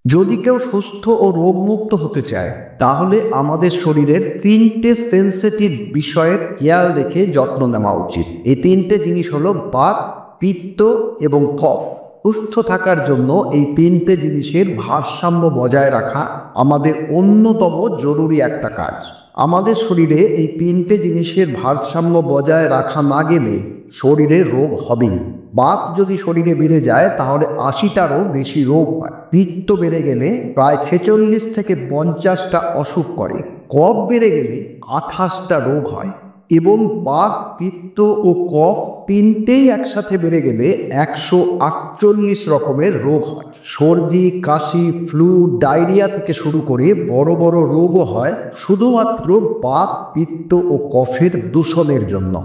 যদি কেউ সুস্থ ও রোগমুক্ত হতে চায় তাহলে আমাদের শরীরের তিনটে সেন্সিটিভ বিষয়ের খেয়াল রেখে যত্ন নেওয়া উচিত। এই তিনটে জিনিস হলো বাত, পিত্ত এবং কফ। সুস্থ থাকার জন্য এই তিনটে জিনিসের ভারসাম্য বজায় রাখা আমাদের অন্যতম জরুরি একটা কাজ। আমাদের শরীরে এই তিনটে জিনিসের ভারসাম্য বজায় রাখা না গেলে শরীরে রোগ হবেই। বাত যদি শরীরে বেড়ে যায় তাহলে ৮০টারও বেশি রোগ হয়। পিত্ত বেড়ে গেলে প্রায় ৪৬ থেকে ৫০টা অসুখ করে। কফ বেড়ে গেলে ২৮টা রোগ হয় এবং বাত, পিত্ত ও কফ তিনটেই একসাথে বেড়ে গেলে ১৪৮ রকমের রোগ হয়। সর্দি, কাশি, ফ্লু, ডায়রিয়া থেকে শুরু করে বড় বড় রোগও হয় শুধুমাত্র বাত, পিত্ত ও কফের দূষণের জন্য।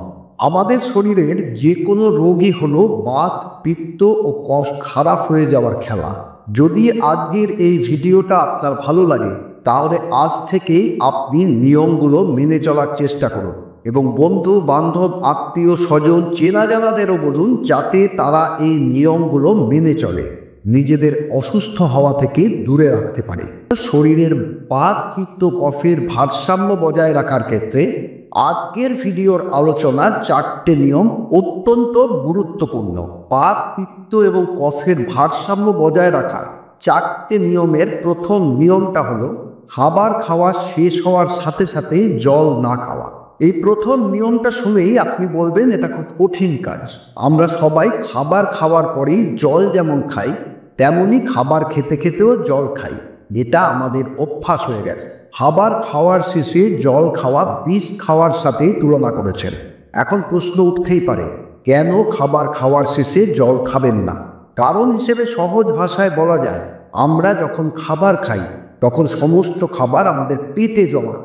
আমাদের শরীরের যে কোনো রোগই হলো বাত, পিত্ত ও কফ খারাপ হয়ে যাওয়ার খেলা। যদি আজকের এই ভিডিওটা আপনার ভালো লাগে তাহলে আজ থেকেই আপনি নিয়মগুলো মেনে চলার চেষ্টা করুন এবং বন্ধু বান্ধব, আত্মীয় স্বজন, চেনা জানাদেরও বলুন যাতে তারা এই নিয়মগুলো মেনে চলে, নিজেদের অসুস্থ হওয়া থেকে দূরে রাখতে পারে। শরীরের বাত, পিত্ত, কফের ভারসাম্য বজায় রাখার ক্ষেত্রে আজকের ভিডিওর আলোচনার ৪টে নিয়ম অত্যন্ত গুরুত্বপূর্ণ। বাত, পিত্ত এবং কফের ভারসাম্য বজায় রাখার ৪টে নিয়মের প্রথম নিয়মটা হলো খাবার খাওয়া শেষ হওয়ার সাথে সাথে জল না খাওয়া। এই প্রথম নিয়মটা শুনেই আপনি বলবেন এটা খুব কঠিন কাজ। আমরা সবাই খাবার খাওয়ার পরেই জল যেমন খাই তেমনি খাবার খেতে খেতেও জল খাই। এটা আমাদের অভ্যাস হয়ে গেছে। খাবার খাওয়ার শেষে জল খাওয়া বিষ খাওয়ার সাথে তুলনা করেছেন। এখন প্রশ্ন উঠতেই পারে, কেন খাবার খাওয়ার শেষে জল খাবেন না? কারণ হিসেবে সহজ ভাষায় বলা যায়, আমরা যখন খাবার খাই তখন সমস্ত খাবার আমাদের পেটে জমা।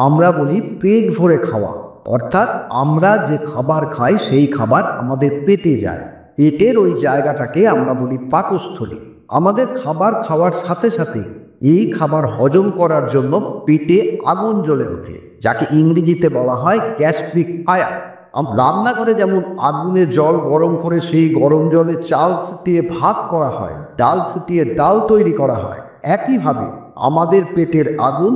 আমরা বলি পেট ভরে খাওয়া, অর্থাৎ আমরা যে খাবার খাই সেই খাবার আমাদের পেটে যায়। পেটের ওই জায়গাটাকে আমরা বলি পাকস্থলী। আমাদের খাবার খাওয়ার সাথে সাথে এই খাবার হজম করার জন্য পেটে আগুন জ্বলে ওঠে, যাকে ইংরেজিতে বলা হয় গ্যাস্ট্রিক ফায়ার। রান্নাঘরে যেমন আগুনে জল গরম করে সেই গরম জলে চাল ছিটিয়ে ভাত করা হয়, ডাল ছিটিয়ে ডাল তৈরি করা হয়, একইভাবে আমাদের পেটের আগুন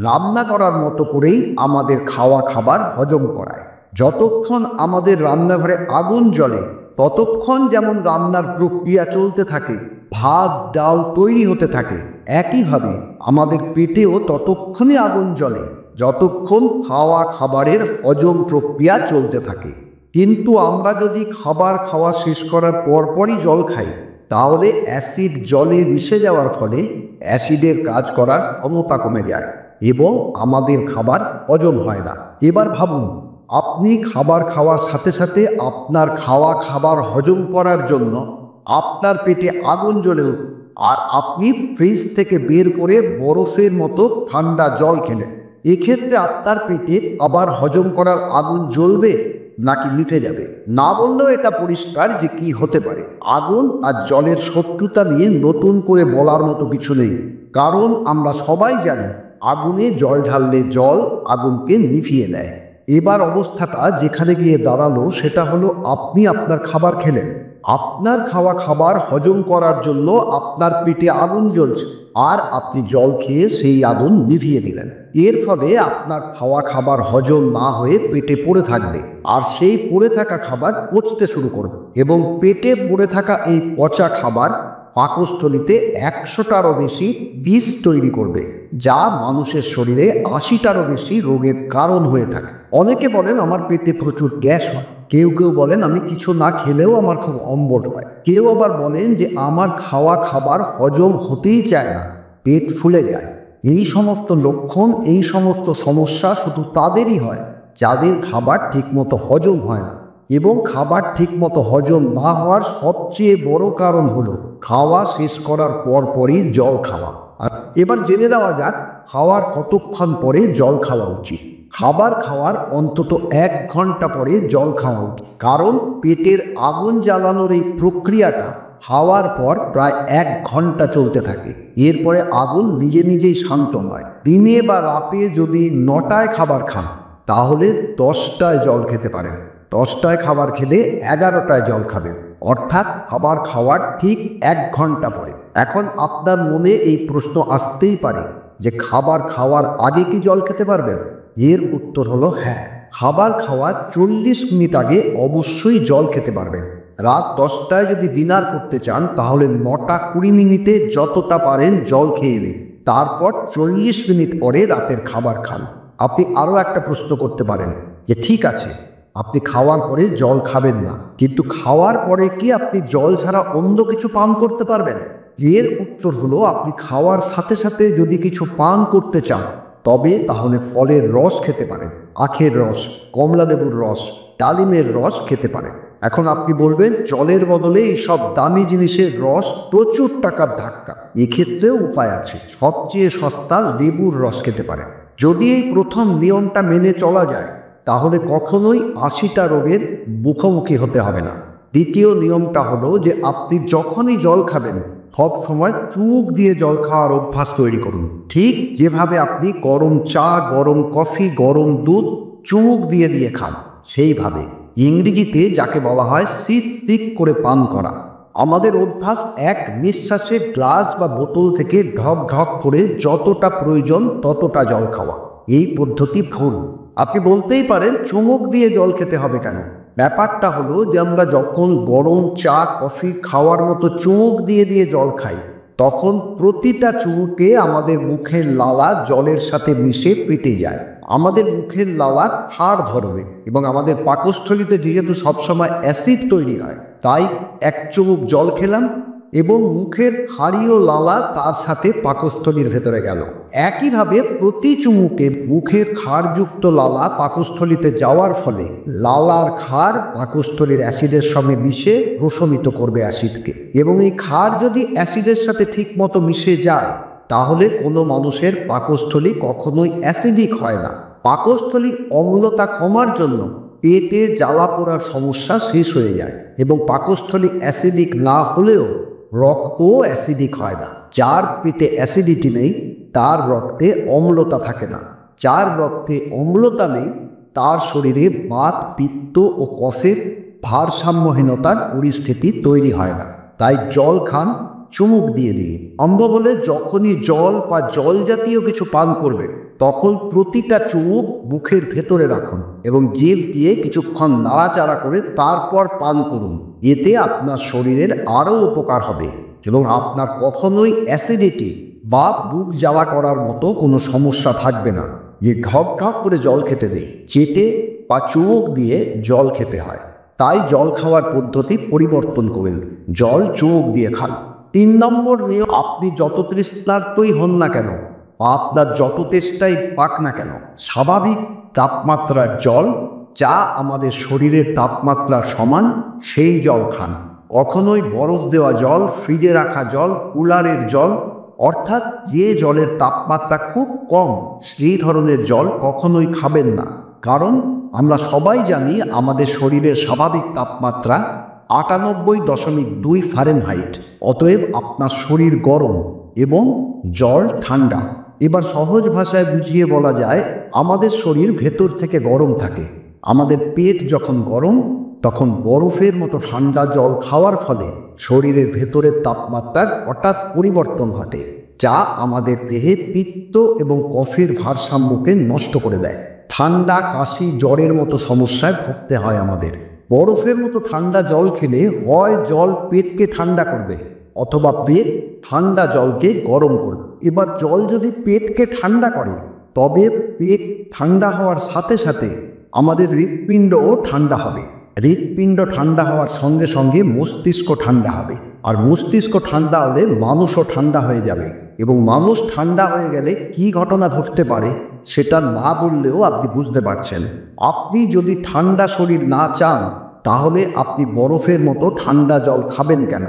রান্না করার মতো করেই আমাদের খাওয়া খাবার হজম করায়। যতক্ষণ আমাদের রান্নাঘরে আগুন জ্বলে ততক্ষণ যেমন রান্নার প্রক্রিয়া চলতে থাকে, ভাত ডাল তৈরি হতে থাকে, একইভাবে আমাদের পেটেও ততক্ষণই আগুন জ্বলে যতক্ষণ খাওয়া খাবারের হজম প্রক্রিয়া চলতে থাকে। কিন্তু আমরা যদি খাবার খাওয়া শেষ করার পরপরই জল খাই তাহলে অ্যাসিড জলে মিশে যাওয়ার ফলে অ্যাসিডের কাজ করার ক্ষমতা কমে যায় এবং আমাদের খাবার হজম হয় না। এবার ভাবুন, আপনি খাবার খাওয়ার সাথে সাথে আপনার খাওয়া খাবার হজম করার জন্য আপনার পেটে আগুন জ্বলেও আর আপনি ফ্রিজ থেকে বের করে বরফের মতো ঠান্ডা জল খেলেন। এক্ষেত্রে আপনার পেটে আবার হজম করার আগুন জ্বলবে নাকি নিভে যাবে? না বললেও এটা পরিষ্কার যে কি হতে পারে। আগুন আর জলের শত্রুতা নিয়ে নতুন করে বলার মতো কিছু নেই, কারণ আমরা সবাই জানি আগুনে জল ঢাললে জল আগুনকে নিভিয়ে দেয়। এবার অবস্থাটা যেখানে গিয়ে দাঁড়ালো সেটা হলো, আপনি আপনার খাবার খেলেন, আপনার খাওয়া খাবার হজম করার জন্য আপনার পেটে আগুন জ্বলছে আর আপনি জল খেয়ে সেই আগুন নিভিয়ে দিলেন। এর ফলে আপনার খাওয়া খাবার হজম না হয়ে পেটে পড়ে থাকবে আর সেই পড়ে থাকা খাবার পচতে শুরু করবে এবং পেটে পড়ে থাকা এই পচা খাবার পাকস্থলীতে ১০০টারও বেশি বিষ তৈরি করবে, যা মানুষের শরীরে ৮০টারও বেশি রোগের কারণ হয়ে থাকে। অনেকে বলেন আমার পেটে প্রচুর গ্যাস হয়, কেউ কেউ বলেন আমি কিছু না খেলেও আমার খুব অম্বল হয়, কেউ আবার বলেন যে আমার খাওয়া খাবার হজম হতেই চায় না, পেট ফুলে যায়। এই সমস্ত লক্ষণ, এই সমস্ত সমস্যা শুধু তাদেরই হয় যাদের খাবার ঠিকমতো হজম হয় না। এবং খাবার ঠিকমতো হজম না হওয়ার সবচেয়ে বড় কারণ হলো খাওয়া শেষ করার পরপরই জল খাওয়া। আর এবার জেনে দেওয়া যাক খাওয়ার কতক্ষণ পরে জল খাওয়া উচিত। খাবার খাওয়ার অন্তত ১ ঘন্টা পরে জল খাওয়া উচিত, কারণ পেটের আগুন জ্বালানোর এই প্রক্রিয়াটা খাওয়ার পর প্রায় ১ ঘন্টা চলতে থাকে। এরপরে আগুন নিজে নিজেই শান্ত হয়। দিনে বা রাতে যদি ৯টায় খাবার খান তাহলে ১০টায় জল খেতে পারেন, ১০টায় খাবার খেলে ১১টায় জল খাবেন। অর্থাৎ খাবার খাওয়ার ঠিক 1 ঘন্টা পরে। এখন আপনার মনে এই প্রশ্ন আসতেই পারে যে খাবার খাওয়ার আগে কি জল খেতে পারবেন? এর উত্তর হলো হ্যাঁ, খাবার খাওয়ার 40 মিনিট আগে অবশ্যই জল খেতে পারবেন। রাত 10টায় যদি ডিনার করতে চান তাহলে 9টা 20 মিনিটে যতটা পারেন জল খেয়ে নিন। তারপর 40 মিনিট পরে রাতের খাবার খান। আপনি আরও একটা প্রশ্ন করতে পারেন যে ঠিক আছে, আপনি খাওয়ার পরে জল খাবেন না, কিন্তু খাওয়ার পরে কি আপনি জল ছাড়া অন্য কিছু পান করতে পারবেন? এর উত্তর হলো আপনি খাওয়ার সাথে সাথে যদি কিছু পান করতে চান তবে তাহলে ফলের রস খেতে পারেন। আখের রস, কমলা লেবুর রস, ডালিমের রস খেতে পারেন। এখন আপনি বলবেন জলের বদলে এইসব দামি জিনিসের রস প্রচুর টাকার ধাক্কা। এক্ষেত্রেও উপায় আছে, সবচেয়ে সস্তা লেবুর রস খেতে পারেন। যদি এই প্রথম নিয়মটা মেনে চলা যায় তাহলে কখনোই 80টা রোগের মুখোমুখি হতে হবে না। দ্বিতীয় নিয়মটা হলো যে আপনি যখনই জল খাবেন সব সময় চুমুক দিয়ে জল খাওয়ার অভ্যাস তৈরি করুন। ঠিক যেভাবে আপনি গরম চা, গরম কফি, গরম দুধ চুমুক দিয়ে দিয়ে খান, সেইভাবে। ইংরেজিতে যাকে বলা হয় সিপ সিপ করে পান করা। আমাদের অভ্যাস এক নিঃশ্বাসে গ্লাস বা বোতল থেকে ঢক ঢক করে যতটা প্রয়োজন ততটা জল খাওয়া। এই পদ্ধতি ভুল। আপনি বলতেই পারেন চুমুক দিয়ে জল খেতে হবে কেন? ব্যাপারটা হলো যে আমরা যখন গরম চা, কফি খাওয়ার মতো চুমুক দিয়ে দিয়ে জল খাই তখন প্রতিটা চুমুকে আমাদের মুখের লালা জলের সাথে মিশে পেটে যায়। আমাদের মুখের লালা ক্ষার ধরবে এবং আমাদের পাকস্থলীতে যেহেতু সবসময় অ্যাসিড তৈরি হয়, তাই 1 চুমুক জল খেলাম এবং মুখের ক্ষারীয় লালা তার সাথে পাকস্থলীর ভেতরে গেল। একইভাবে প্রতি চুমুকে মুখের ক্ষারযুক্ত লালা পাকস্থলীতে যাওয়ার ফলে লালার ক্ষার পাকস্থলীর অ্যাসিডের সঙ্গে মিশে প্রশমিত করবে অ্যাসিডকে, এবং এই ক্ষার যদি অ্যাসিডের সাথে ঠিকমতো মিশে যায় তাহলে কোনো মানুষের পাকস্থলী কখনোই অ্যাসিডিক হয় না। পাকস্থলীর অম্লতা কমার জন্য পেটে জ্বালা পোড়ার সমস্যা শেষ হয়ে যায় এবং পাকস্থলী অ্যাসিডিক না হলেও রক্তও অ্যাসিডিক হয় না। যার পেটে অ্যাসিডিটি নেই তার রক্তে অম্লতা থাকে না। যার রক্তে অম্লতা নেই তার শরীরে বাত, পিত্ত ও কফের ভারসাম্যহীনতার পরিস্থিতি তৈরি হয় না। তাই জল খান চুমুক দিয়ে দিয়ে। আমরা বলে যখনই জল বা জল জাতীয় কিছু পান করবে তখন প্রতিটা চুমুক মুখের ভেতরে রাখুন এবং জিভ দিয়ে কিছুক্ষণ নাড়াচাড়া করে তারপর পান করুন। এতে আপনার শরীরের আরও উপকার হবে এবং আপনার কখনোই অ্যাসিডিটি বা বুক জ্বালা করার মতো কোনো সমস্যা থাকবে না। যে ঢক ঢক করে জল খেতে নেই, চেটে বা চুমুক দিয়ে জল খেতে হয়। তাই জল খাওয়ার পদ্ধতি পরিবর্তন করুন, জল চুমুক দিয়ে খান। 3 নম্বর নিয়ম, আপনি যত তৃষ্ণার্তই হন না কেন, আপনার যত তেষ্টাই পাক না কেন, স্বাভাবিক তাপমাত্রার জল, যা আমাদের শরীরের তাপমাত্রার সমান, সেই জল খান। কখনোই বরফ দেওয়া জল, ফ্রিজে রাখা জল, কুলারের জল, অর্থাৎ যে জলের তাপমাত্রা খুব কম সেই ধরনের জল কখনোই খাবেন না। কারণ আমরা সবাই জানি আমাদের শরীরের স্বাভাবিক তাপমাত্রা 98.2 ফারেনহাইট। অতএব আপনার শরীর গরম এবং জল ঠান্ডা। এবার সহজ ভাষায় বুঝিয়ে বলা যায়, আমাদের শরীর ভেতর থেকে গরম থাকে। আমাদের পেট যখন গরম তখন বরফের মতো ঠান্ডা জল খাওয়ার ফলে শরীরের ভেতরের তাপমাত্রার হঠাৎ পরিবর্তন ঘটে, যা আমাদের দেহে পিত্ত এবং কফের ভারসাম্যকে নষ্ট করে দেয়। ঠান্ডা, কাশি, জ্বরের মতো সমস্যায় ভুগতে হয় আমাদের। বরফের মতো ঠান্ডা জল খেলে হয় জল পেটকে ঠান্ডা করবে অথবা পেট ঠান্ডা জলকে গরম করবে। এবার জল যদি পেটকে ঠান্ডা করে তবে পেট ঠান্ডা হওয়ার সাথে সাথে আমাদের হৃৎপিণ্ডও ঠান্ডা হবে। হৃৎপিণ্ড ঠান্ডা হওয়ার সঙ্গে সঙ্গে মস্তিষ্ক ঠান্ডা হবে, আর মস্তিষ্ক ঠান্ডা হলে মানুষও ঠান্ডা হয়ে যাবে। এবং মানুষ ঠান্ডা হয়ে গেলে কি ঘটনা ঘটতে পারে সেটা না বললেও আপনি বুঝতে পারছেন। আপনি যদি ঠান্ডা শরীর না চান তাহলে আপনি বরফের মতো ঠান্ডা জল খাবেন কেন?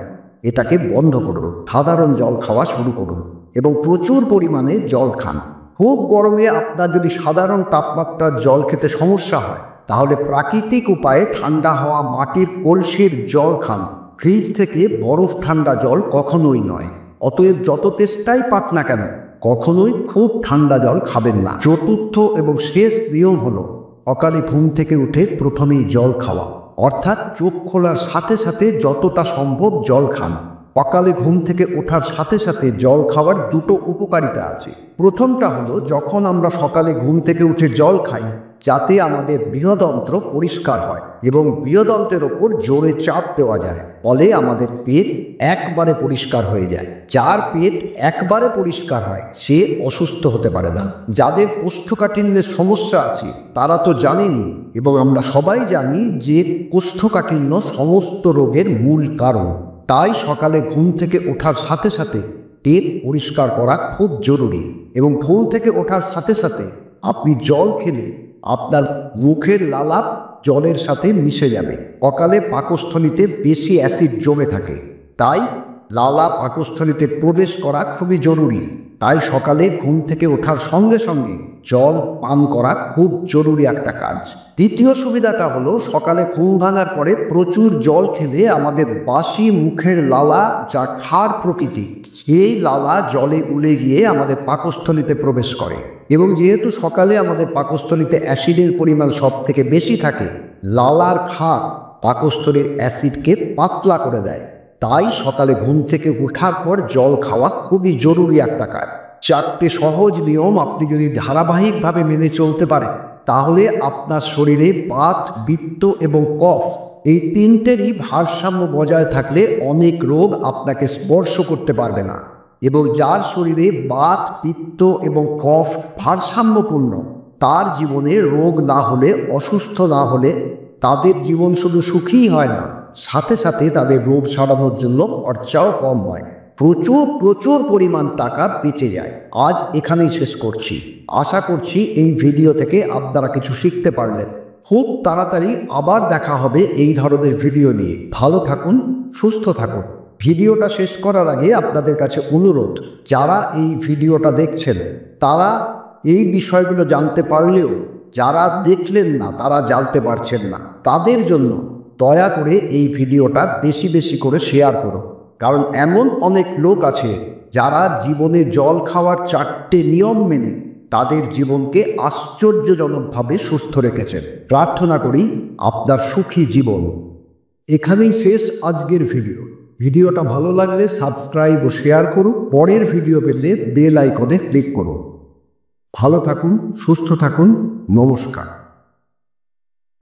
এটাকে বন্ধ করুন, সাধারণ জল খাওয়া শুরু করুন এবং প্রচুর পরিমাণে জল খান। খুব গরমে আপনার যদি সাধারণ তাপমাত্রার জল খেতে সমস্যা হয় তাহলে প্রাকৃতিক উপায়ে ঠান্ডা হওয়া মাটির কলসির জল খান। ফ্রিজ থেকে বরফ ঠান্ডা জল কখনোই নয়। অতএব যত তেষ্টাই পাক না কেন কখনোই খুব ঠান্ডা জল খাবেন না। চতুর্থ এবং শেষ নিয়ম হলো, সকালে ঘুম থেকে উঠে প্রথমেই জল খাওয়া। অর্থাৎ চোখ খোলার সাথে সাথে যতটা সম্ভব জল খান। সকালে ঘুম থেকে ওঠার সাথে সাথে জল খাওয়ার দুটো উপকারিতা আছে। প্রথমটা হলো, যখন আমরা সকালে ঘুম থেকে উঠে জল খাই, যাতে আমাদের বৃহদন্ত্র পরিষ্কার হয় এবং বৃহদন্ত্রের ওপর জোরে চাপ দেওয়া যায়, ফলে আমাদের পেট একবারে পরিষ্কার হয়ে যায়। যার পেট একবারে পরিষ্কার হয় সে অসুস্থ হতে পারে না। যাদের কোষ্ঠকাঠিন্যের সমস্যা আছে তারা তো জানেনই, এবং আমরা সবাই জানি যে কোষ্ঠকাঠিন্য সমস্ত রোগের মূল কারণ। তাই সকালে ঘুম থেকে ওঠার সাথে সাথে পেট পরিষ্কার করা খুব জরুরি। এবং ঘুম থেকে ওঠার সাথে সাথে আপনি জল খেলে আপনার মুখের লালা জলের সাথে মিশে যাবে। সকালে পাকস্থলীতে বেশি অ্যাসিড জমে থাকে, তাই লালা পাকস্থলীতে প্রবেশ করা খুবই জরুরি। তাই সকালে ঘুম থেকে ওঠার সঙ্গে সঙ্গে জল পান করা খুব জরুরি একটা কাজ। দ্বিতীয় সুবিধাটা হলো, সকালে ঘুম ভাঙার পরে প্রচুর জল খেলে আমাদের বাসি মুখের লালা, যা ক্ষার প্রকৃতি, সেই লালা জলে উলে গিয়ে আমাদের পাকস্থলীতে প্রবেশ করে। এবং যেহেতু সকালে আমাদের পাকস্থলীতে অ্যাসিডের পরিমাণ সব থেকে বেশি থাকে, লালার ক্ষার পাকস্থলীর অ্যাসিডকে পাতলা করে দেয়। তাই সকালে ঘুম থেকে ওঠার পর জল খাওয়া খুবই জরুরি একটা কাজ। 4টে সহজ নিয়ম আপনি যদি ধারাবাহিকভাবে মেনে চলতে পারেন, তাহলে আপনার শরীরে বাত, পিত্ত এবং কফ, এই তিনটেরই ভারসাম্য বজায় থাকলে অনেক রোগ আপনাকে স্পর্শ করতে পারবে না। এবং যার শরীরে বাত, পিত্ত এবং কফ ভারসাম্যপূর্ণ, তার জীবনে রোগ না হলে, অসুস্থ না হলে, তাদের জীবন শুধু সুখীই হয় না, সাথে সাথে তাদের রোগ সারানোর জন্য খরচাও কম হয়। প্রচুর পরিমাণ টাকা বেঁচে যায়। আজ এখানেই শেষ করছি। আশা করছি এই ভিডিও থেকে আপনারা কিছু শিখতে পারলেন। খুব তাড়াতাড়ি আবার দেখা হবে এই ধরনের ভিডিও নিয়ে। ভালো থাকুন, সুস্থ থাকুন। ভিডিওটা শেষ করার আগে আপনাদের কাছে অনুরোধ, যারা এই ভিডিওটা দেখছেন তারা এই বিষয়গুলো জানতে পারলেও যারা দেখলেন না, তারা জানতে পারছেন না, তাদের জন্য দয়া করে এই ভিডিওটা বেশি বেশি করে শেয়ার করো। কারণ এমন অনেক লোক আছে যারা জীবনে জল খাওয়ার 4টে নিয়ম মেনে তাদের জীবনকে আশ্চর্যজনকভাবে সুস্থ রেখেছেন। প্রার্থনা করি আপনার সুখী জীবন। এখানেই শেষ আজকের ভিডিও। ভিডিওটা ভালো লাগলে সাবস্ক্রাইব ও শেয়ার করুন। পরের ভিডিও পেলে বেল আইকনে ক্লিক করুন। ভালো থাকুন, সুস্থ থাকুন। নমস্কার।